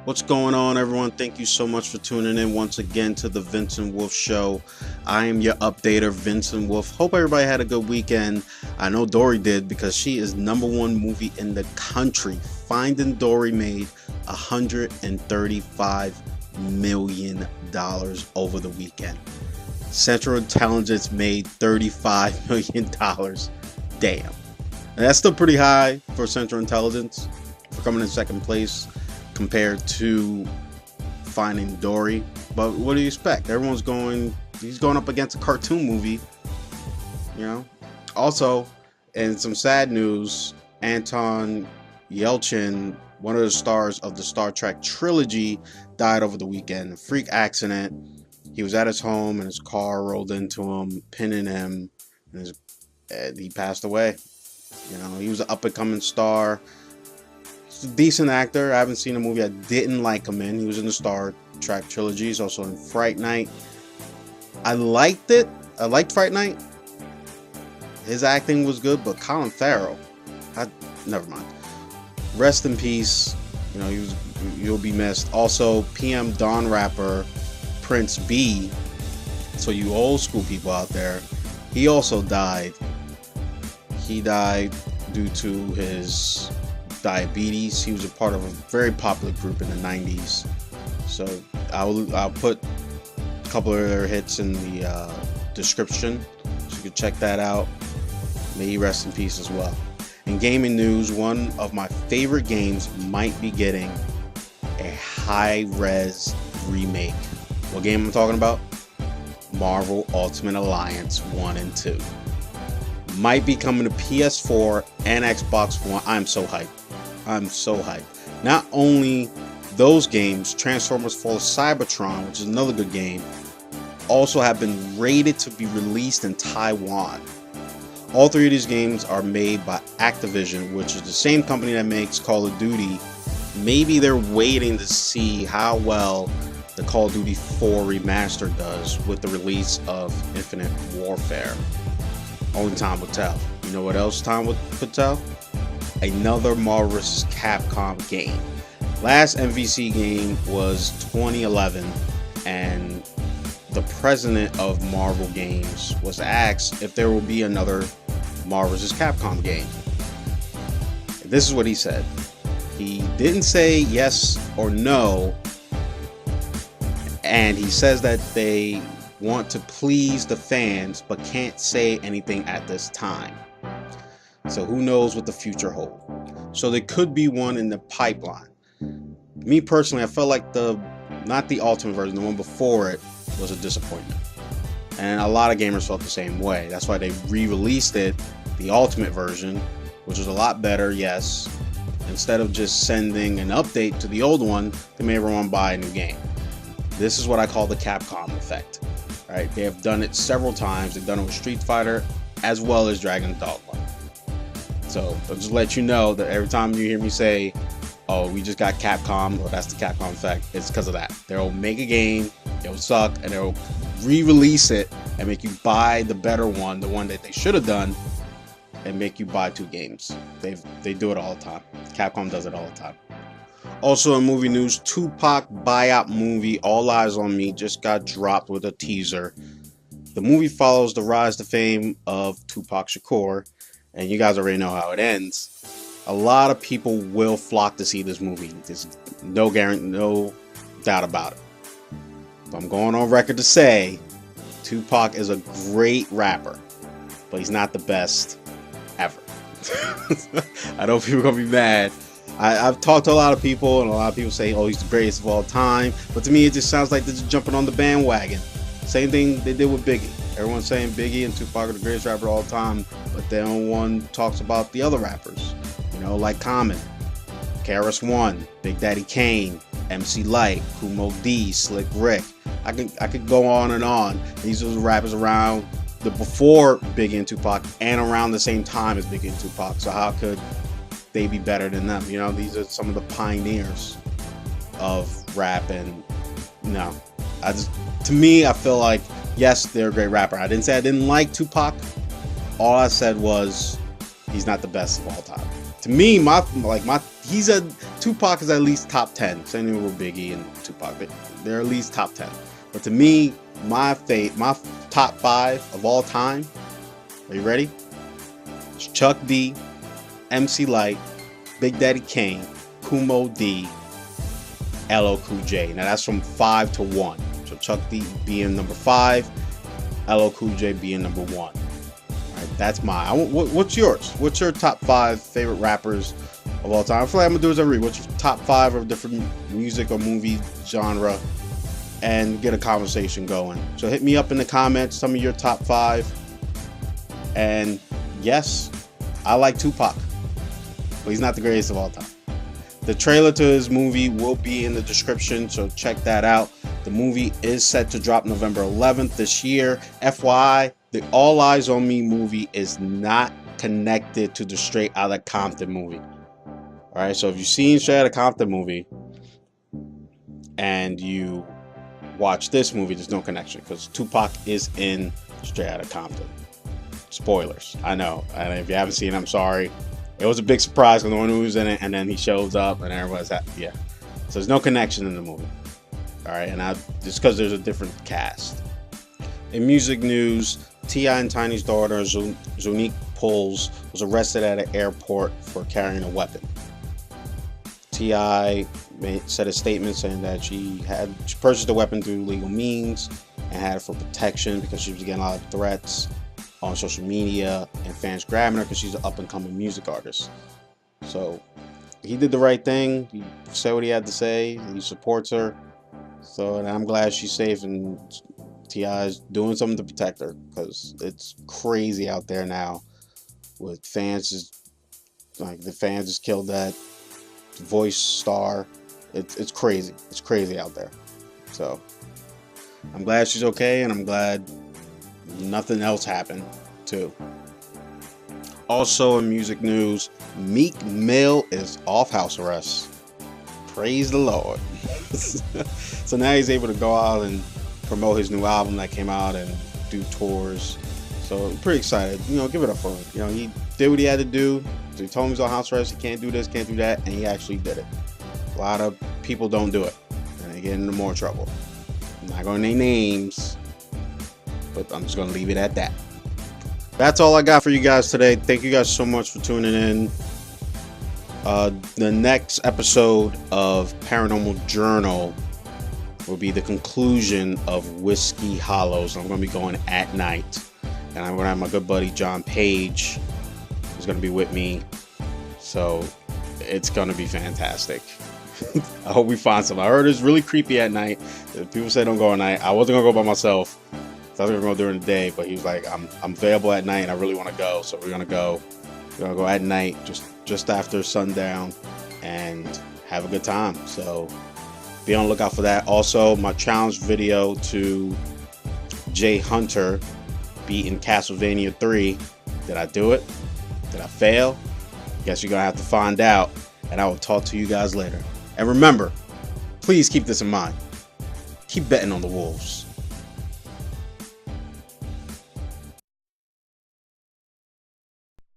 What's going on, everyone? Thank you so much for tuning in once again to the Vinsyn Wolf Show. I am your updater, Vinsyn Wolf. Hope everybody had a good weekend. I know Dory did because she is #1 movie in the country. Finding Dory made $135 million over the weekend. Central Intelligence made $35 million. Damn. And that's still pretty high for Central Intelligence for coming in second place compared to Finding Dory. But what do you expect? He's going up against a cartoon movie, you know. Also, in some sad news, Anton Yelchin, one of the stars of the Star Trek trilogy, died over the weekend. A freak accident. He was at his home and his car rolled into him, pinning him, and he passed away. You know, he was an up-and-coming star. He's a decent actor. I haven't seen a movie I didn't like him in. He was in the Star Trek trilogy. He's also in Fright Night. I liked it. I liked Fright Night. His acting was good, but Colin Farrell, never mind. Rest in peace. You know, you'll be missed. Also, PM Dawn rapper Prince B. So you old school people out there, he also died. He died due to his diabetes. He was a part of a very popular group in the 90s. So I'll put a couple of their hits in the description, so you can check that out. May he rest in peace as well. In gaming news, one of my favorite games might be getting a high-res remake. What game I'm talking about? Marvel Ultimate Alliance 1 and 2. Might be coming to PS4 and Xbox One. I'm so hyped. I'm so hyped. Not only those games, Transformers Fall of Cybertron, which is another good game, also have been rated to be released in Taiwan. All three of these games are made by Activision, which is the same company that makes Call of Duty. Maybe they're waiting to see how well the Call of Duty 4 remaster does with the release of Infinite Warfare. Only time will tell. You know what else time could tell? Another Marvel vs. Capcom game. Last MVC game was 2011, and the president of Marvel Games was asked if there will be another Marvel vs. Capcom game. This is what he said. He didn't say yes or no, and he says that they want to please the fans but can't say anything at this time. So who knows what the future holds. So there could be one in the pipeline. Me personally, I felt like not the Ultimate version, the one before it was a disappointment. And a lot of gamers felt the same way. That's why they re-released it, the Ultimate version, which was a lot better, yes. Instead of just sending an update to the old one, they made everyone buy a new game. This is what I call the Capcom effect. Right? They have done it several times. They've done it with Street Fighter as well as Dragon Dogma. So I'll just let you know that every time you hear me say, oh, we just got Capcom, or that's the Capcom effect, it's because of that. They'll make a game, it'll suck, and they'll re-release it and make you buy the better one, the one that they should have done, and make you buy 2 games. They do it all the time. Capcom does it all the time. Also in movie news, Tupac buyout movie All Eyes on Me just got dropped with a teaser. The movie follows the rise to fame of Tupac Shakur, and you guys already know how it ends. A lot of people will flock to see this movie. There's no doubt about it. But I'm going on record to say Tupac is a great rapper, but he's not the best ever. I know people are gonna be mad. I've talked to a lot of people, and a lot of people say, oh, he's the greatest of all time. But to me, it just sounds like they're just jumping on the bandwagon. Same thing they did with Biggie. Everyone's saying Biggie and Tupac are the greatest rapper of all time, but then no one talks about the other rappers. You know, like Common, KRS-One, Big Daddy Kane, MC Lyte, Kumo D, Slick Rick. I could go on and on. These are the rappers around before Biggie and Tupac and around the same time as Biggie and Tupac. So how could they be better than them? You know, these are some of the pioneers of rap, and no, to me, I feel like, yes, they're a great rapper. I didn't say I didn't like Tupac. All I said was he's not the best of all time. To me, Tupac is at least top 10. Same thing with Biggie and Tupac. They're at least top 10. But to me, my top 5 of all time. Are you ready? It's Chuck D, MC Lyte, Big Daddy Kane, Kumo D, LL Cool J. Now that's from 5 to 1. So Chuck D being number 5, LL Cool J being number 1. All right, that's mine. What's yours? What's your top 5 favorite rappers of all time? I feel like I'm gonna do this every week. What's your top 5 of different music or movie genre, and get a conversation going. So hit me up in the comments. Some of your top 5. And yes, I like Tupac, but he's not the greatest of all time. The trailer to his movie will be in the description, so check that out. The movie is set to drop November 11th this year. FYI, the All Eyes on Me movie is not connected to the Straight Outta Compton movie. All right, so if you've seen Straight Outta Compton movie and you watch this movie, there's no connection because Tupac is in Straight Outta Compton. Spoilers, I know, and if you haven't seen it, I'm sorry. It was a big surprise because no one knew he was in it, and then he shows up and everybody's happy. Yeah, so there's no connection in the movie. All right, and just because there's a different cast. In music news, T.I. and Tiny's daughter Zunique Pulls was arrested at an airport for carrying a weapon. T.I. said a statement saying that she purchased the weapon through legal means and had it for protection because she was getting a lot of threats on social media and fans grabbing her because she's an up-and-coming music artist. So he did the right thing. He said what he had to say. He supports her. So, and I'm glad she's safe, and T.I. is doing something to protect her because it's crazy out there now with fans. The fans just killed that voice star. It's crazy. It's crazy out there. So I'm glad she's okay, and I'm glad nothing else happened too. Also in music news, Meek Mill is off house arrest. Praise the Lord. So now he's able to go out and promote his new album that came out and do tours. So I'm pretty excited. Give it up for him. He did what he had to do. So he told him he's on house arrest. He can't do this, can't do that, and he actually did it. A lot of people don't do it, and they get into more trouble. I'm not going to name names, but I'm just going to leave it at that. That's all I got for you guys today. Thank you guys so much for tuning in. The next episode of Paranormal Journal will be the conclusion of Whiskey Hollows. I'm going to be going at night, and I'm going to have my good buddy John Page who's going to be with me. So it's going to be fantastic. I hope we find some. I heard it's really creepy at night. People say don't go at night. I wasn't going to go by myself. I was going to go during the day, but he was like, I'm available at night and I really want to go. So we're going to go. We're going to go at night, just after sundown, and have a good time. So be on the lookout for that. Also, my challenge video to Jay Hunter beating Castlevania 3. Did I do it? Did I fail? Guess you're going to have to find out, and I will talk to you guys later. And remember, please keep this in mind. Keep betting on the Wolves.